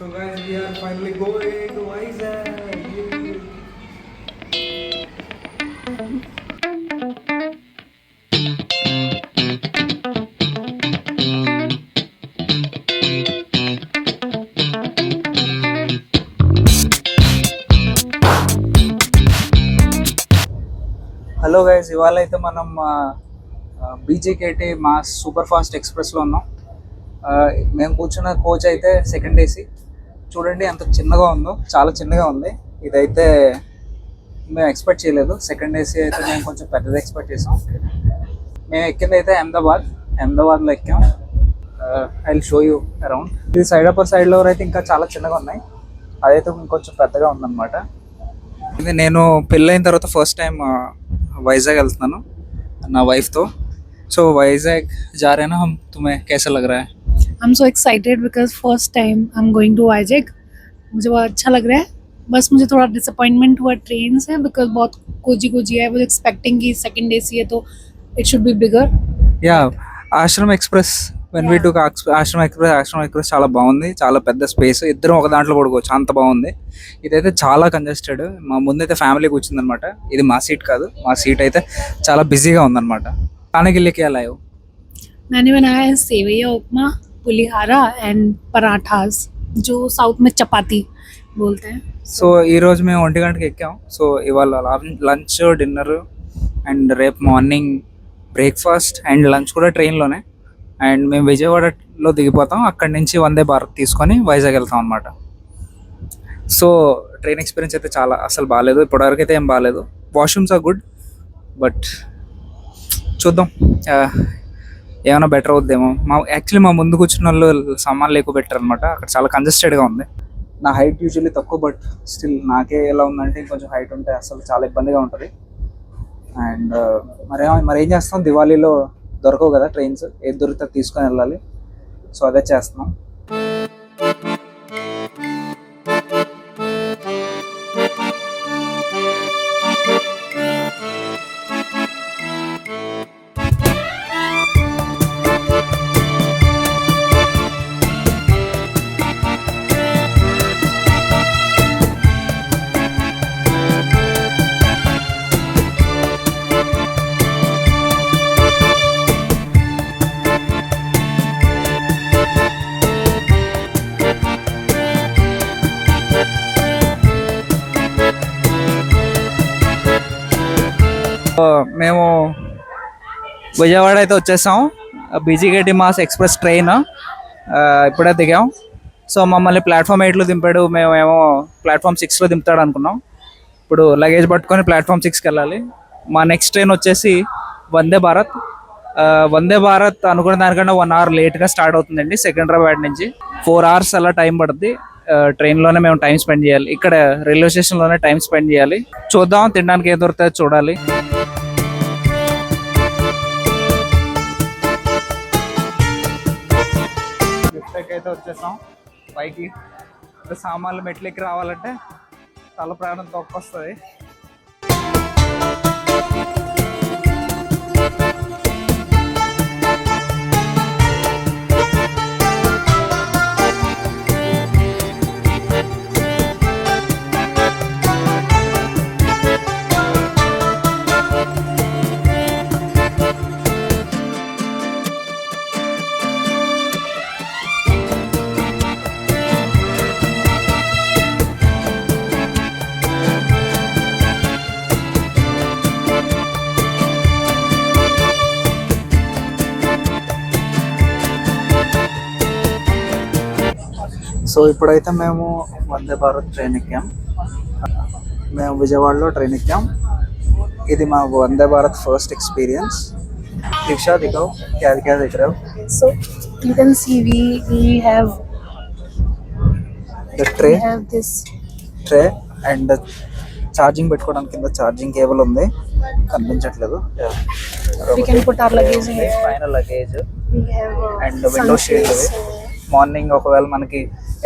So guys, we are finally going to Vizag. Hello guys, ఇవాళ అయితే మనం బీజేకేటీ mass super fast ఎక్స్ప్రెస్లో ఉన్నాం. మేము కూర్చున్న కోచ్ అయితే సెకండ్ ఏసీ. చూడండి ఎంత చిన్నగా ఉందో, చాలా చిన్నగా ఉంది. ఇదైతే మేము ఎక్స్పెక్ట్ చేయలేదు. సెకండ్ ఏసీ అయితే మేము కొంచెం పెద్దది ఎక్స్పెక్ట్ చేసాం. మేము ఎక్కింది అయితే అహ్మదాబాద్లో ఎక్కాం. I will show you around. ఇది సైడ్లో అయితే ఇంకా చాలా చిన్నగా ఉన్నాయి, అదైతే ఇంకొంచెం పెద్దగా ఉందన్నమాట. ఇది నేను పెళ్ళైన తర్వాత ఫస్ట్ టైం వైజాగ్ వెళ్తున్నాను నా వైఫ్తో. సో వైజాగ్ जा रहे हैं ना हम, तुम्हें कैसा लग रहा है? I'm so excited because first time I'm going to Vizag. मुझे बहुत अच्छा लग रहा है. बस मुझे थोड़ा डिसअपॉइंटमेंट हुआ ट्रेन से बिकॉज बहुत कोजी है. I was expecting कि सेकंड एसी है तो it should be bigger. Yeah, Ashram express when we took Ashram express చాలా బాగుంది. చాలా పెద్ద స్పేస్, ఇద్దరం ఒక దాంట్లో పడుకోవచ్చు, అంత బాగుంది. ఇదైతే చాలా కంజెస్టెడ్. మా ముందైతే ఫ్యామిలీ కూర్చుందనమాట. ఇది మా సీట్ కాదు, మా సీట్ అయితే చాలా బిజీగా ఉందన్నమాట. खाने के लिए क्या लाए हो? मैंने बनाया है सेवैया उपमा, पुलिहारा एंड पराठास जो साउथ में चपाती बोलते हैं. సో ఈరోజు మేము 1 గంటకి ఎక్కాం. సో ఇవాళ లంచ్, డిన్నర్ అండ్ రేపు మార్నింగ్ బ్రేక్ఫాస్ట్ అండ్ లంచ్ కూడా ట్రైన్లోనే. అండ్ మేము విజయవాడలో దిగిపోతాం. అక్కడి నుంచి వందే భారత్ తీసుకొని వైజాగ్ వెళ్తాం అనమాట. సో ట్రైన్ ఎక్స్పీరియన్స్ అయితే చాలా అసలు బాగాలేదు, ఇప్పటివరకు అయితే ఏం బాగాలేదు. వాష్రూమ్స్ ఆర్ గుడ్, బట్ చూద్దాం ఏమైనా బెటర్ అవుద్దేమో. యాక్చువల్లీ మా ముందు కూర్చున్న వాళ్ళు సామాన్లు ఎక్కువ పెట్టారు అనమాట. అక్కడ చాలా కంజెస్టెడ్గా ఉంది. నా హైట్ యూజువల్లీ తక్కువ, బట్ స్టిల్ నాకే ఎలా ఉందంటే ఇంకొంచెం హైట్ ఉంటే అసలు చాలా ఇబ్బందిగా ఉంటుంది. అండ్ మరి ఏం చేస్తాం, దివాళీలో దొరకవు కదా ట్రైన్స్, ఏది దొరికితే తీసుకొని వెళ్ళాలి. సో అదే చేస్తున్నాం. మేము విజయవాడ అయితే వచ్చేసాం. బీజీకేటీ మాస్ ఎక్స్ప్రెస్ ట్రైన్ ఇప్పుడే దిగాం. సో మమ్మల్ని ప్లాట్ఫామ్ 8లో దింపాడు, మేమేమో ప్లాట్ఫామ్ 6లో దింపుతాడు అనుకున్నాం. ఇప్పుడు లగేజ్ పట్టుకొని ప్లాట్ఫామ్ 6కి వెళ్ళాలి. మా నెక్స్ట్ ట్రైన్ వచ్చేసి వందే భారత్. వందే భారత్ అనుకున్న దానికన్నా 1 hour లేట్గా స్టార్ట్ అవుతుందండి సికింద్రాబాద్ నుంచి. 4 hours అలా టైం పడుతుంది. ట్రైన్లోనే మేము టైం స్పెండ్ చేయాలి, ఇక్కడ రైల్వే స్టేషన్లోనే టైం స్పెండ్ చేయాలి. చూద్దాం తినడానికి ఏం దొరుకుతుందో చూడాలి. అయితే వచ్చేసాం పైకి. సామాన్లు మెట్లెక్కి రావాలంటే తల ప్రాణం తొక్కొస్తుంది. సో ఇప్పుడైతే మేము వందే భారత్ ట్రైన్ ఎక్కాం. మేము విజయవాడలో ట్రైన్ ఎక్కాం. ఇది మా వందే భారత్ ఫస్ట్ ఎక్స్పీరియన్స్. దీక్షా దిగావు, క్యా దిఖ రहा है? So you can see we have the tray. We have this tray and charging పెట్టుకోవడానికి కింద ఛార్జింగ్ కేబుల్ ఉంది, కనిపించట్లేదు. we can put our luggage here. పైన luggage We have and window shield. Morning ఒకవేళ మనకి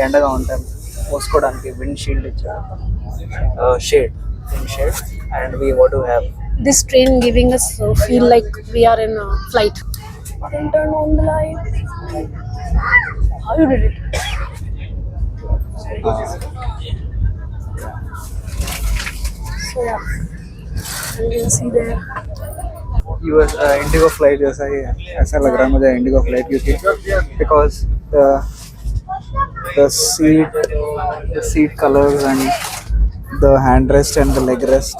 ఎండగా ఉంటాం పోసుకోవడానికి విండ్ షీల్డ్ ఇచ్చారు, wind shade. And we what do have this train giving us feel like we are in a flight. Then turn on the light. How you did it? So yeah, you can see there. US Indigo flight जैसा ही है, ऐसा लग रहा है मुझे Indigo flight, क्योंकि because the seat colors and the hand rest and the leg rest,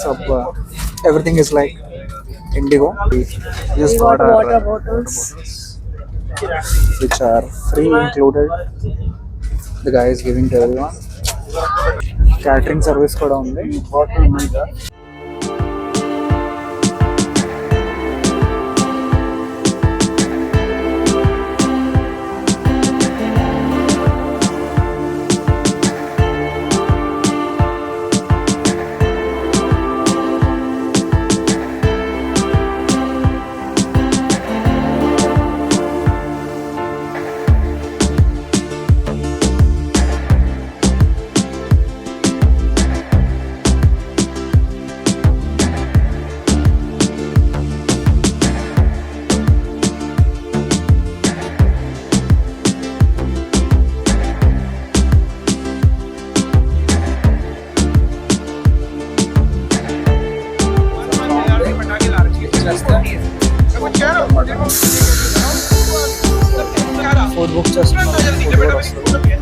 सब everything is like Indigo. We just We got got our water bottles. which are free included. The guy is giving to everyone. Catering service కూడా ఉంది. Food book చేసుకున్నాం. Food కూడా వస్తుంది.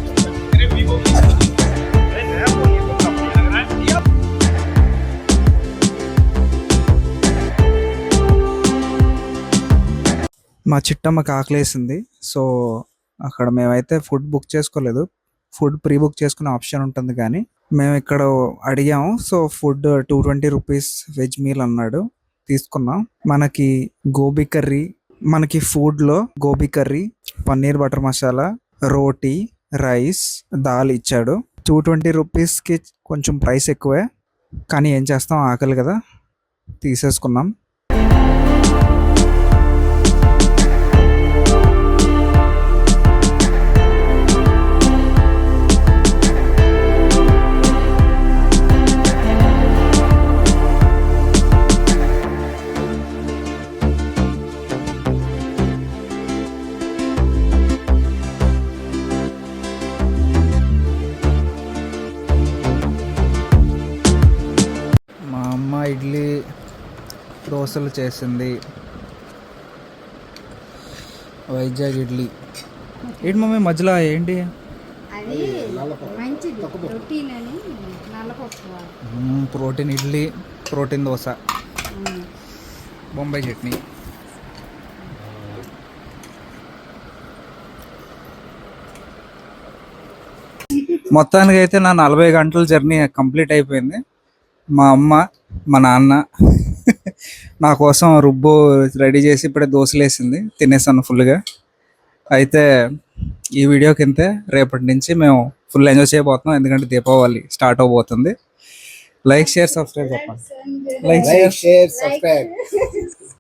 మా చిట్టమ్మకి ఆకలేసింది, so అక్కడ మేమైతే food book చేసుకోలేదు. ఫుడ్ ప్రీ బుక్ చేసుకునే ఆప్షన్ ఉంటుంది, కానీ మేము ఇక్కడ అడిగాము. So food 220 rupees veg meal అన్నాడు, తీసుకున్నాం. మనకి గోబీ కర్రీ, మనకి ఫుడ్లో గోబీ కర్రీ, పన్నీర్ బటర్ మసాలా, రోటీ, రైస్, దాల్ ఇచ్చాడు. 220 రూపీస్కి కొంచెం ప్రైస్ ఎక్కువే, కానీ ఏం చేస్తాం, ఆకలి కదా, తీసేసుకున్నాం. మా అమ్మ ఇడ్లీ దోశలు చేసింది. వైజాగ్ ఇడ్లీ. ఏంటి మమ్మీ మధ్యలో ఏంటి? అది మంచిది ప్రోటీన్ అని నల్లపప్పు. Protein idli, protein dosa, Bombay chutney. మొత్తానికి అయితే నా 40 గంటల జర్నీ కంప్లీట్ అయిపోయింది. మా అమ్మ, మా నాన్న నా కోసం రుబ్బు రెడీ చేసి ఇప్పుడే దోశలు వేసింది, తినేసాను ఫుల్గా. అయితే ఈ వీడియో కింద రేపటి నుంచి మేము ఫుల్ ఎంజాయ్ చేయబోతున్నాం, ఎందుకంటే దీపావళి స్టార్ట్ అవబోతుంది. లైక్, షేర్, సబ్స్క్రైబ్ చెప్పండి. Like, share, subscribe.